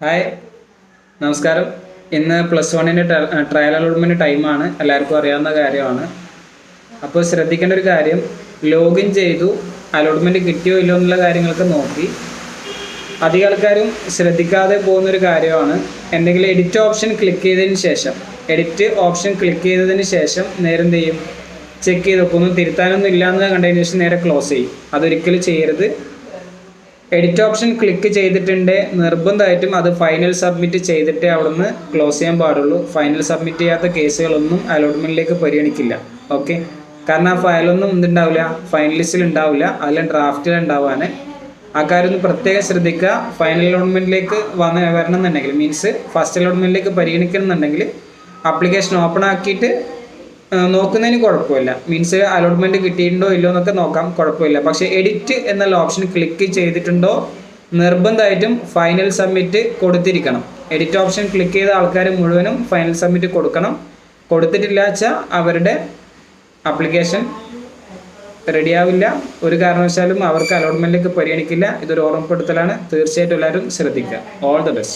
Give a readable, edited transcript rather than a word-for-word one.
Hi, നമസ്കാരം. ഇന്ന് +1 trial allotment ടൈമാണ്, എല്ലാവർക്കും അറിയാവുന്ന കാര്യമാണ്. അപ്പോൾ ശ്രദ്ധിക്കേണ്ട ഒരു കാര്യം, ലോഗിൻ ചെയ്തു അലോട്ട്മെൻറ്റ് കിട്ടിയോ ഇല്ലയോ എന്നുള്ള കാര്യങ്ങളൊക്കെ നോക്കി അധികം ആൾക്കാരും ശ്രദ്ധിക്കാതെ പോകുന്നൊരു കാര്യമാണ്. എന്തെങ്കിലും എഡിറ്റ് ഓപ്ഷൻ ക്ലിക്ക് ചെയ്തതിന് ശേഷം നേരെ എന്ത് ചെയ്യും, ചെക്ക് ചെയ്ത് നോക്കും. ഒന്നും തിരുത്താനൊന്നും ഇല്ലയെന്ന് കണ്ടതിന് ശേഷം നേരെ ക്ലോസ് ചെയ്യും. അതൊരിക്കലും ചെയ്യരുത്. എഡിറ്റ് ഓപ്ഷൻ ക്ലിക്ക് ചെയ്തിട്ടുണ്ട്, നിർബന്ധമായിട്ടും അത് ഫൈനൽ സബ്മിറ്റ് ചെയ്തിട്ടേ അവിടുന്ന് ക്ലോസ് ചെയ്യാൻ പാടുള്ളൂ. ഫൈനൽ സബ്മിറ്റ് ചെയ്യാത്ത കേസുകളൊന്നും അലോട്ട്മെൻറ്റിലേക്ക് പരിഗണിക്കില്ല. ഓക്കെ, കാരണം ആ ഫയലൊന്നും എന്തുണ്ടാവില്ല, ഫൈനലിസ്റ്റിൽ ഉണ്ടാവില്ല, അതിലും ഡ്രാഫ്റ്റിൽ ഉണ്ടാവാൻ. ആ കാര്യം ഒന്ന് പ്രത്യേകം ശ്രദ്ധിക്കുക. ഫൈനൽ അലോട്ട്മെൻറ്റിലേക്ക് വരണം എന്നുണ്ടെങ്കിൽ, മീൻസ് ഫസ്റ്റ് അലോട്ട്മെൻറ്റിലേക്ക് പരിഗണിക്കണം എന്നുണ്ടെങ്കിൽ ആപ്ലിക്കേഷൻ ഓപ്പൺ ആക്കിയിട്ട് നോക്കുന്നതിന് കുഴപ്പമില്ല. മീൻസ് അലോട്ട്മെൻറ്റ് കിട്ടിയിട്ടുണ്ടോ ഇല്ലയോ എന്നൊക്കെ നോക്കാം, കുഴപ്പമില്ല. പക്ഷേ എഡിറ്റ് എന്നുള്ള ഓപ്ഷൻ ക്ലിക്ക് ചെയ്തിട്ടുണ്ടോ നിർബന്ധമായിട്ടും ഫൈനൽ സബ്മിറ്റ് കൊടുത്തിരിക്കണം. എഡിറ്റ് ഓപ്ഷൻ ക്ലിക്ക് ചെയ്ത ആൾക്കാർ മുഴുവനും ഫൈനൽ സബ്മിറ്റ് കൊടുക്കണം. കൊടുത്തിട്ടില്ല വെച്ചാൽ അവരുടെ ആപ്ലിക്കേഷൻ റെഡിയാവില്ല. ഒരു കാരണവശാലും അവർക്ക് അലോട്ട്മെൻറ്റിലേക്ക് പരിഗണിക്കില്ല. ഇതൊരു ഓർമ്മപ്പെടുത്തലാണ്. തീർച്ചയായിട്ടും എല്ലാവരും ശ്രദ്ധിക്കുക. All the best.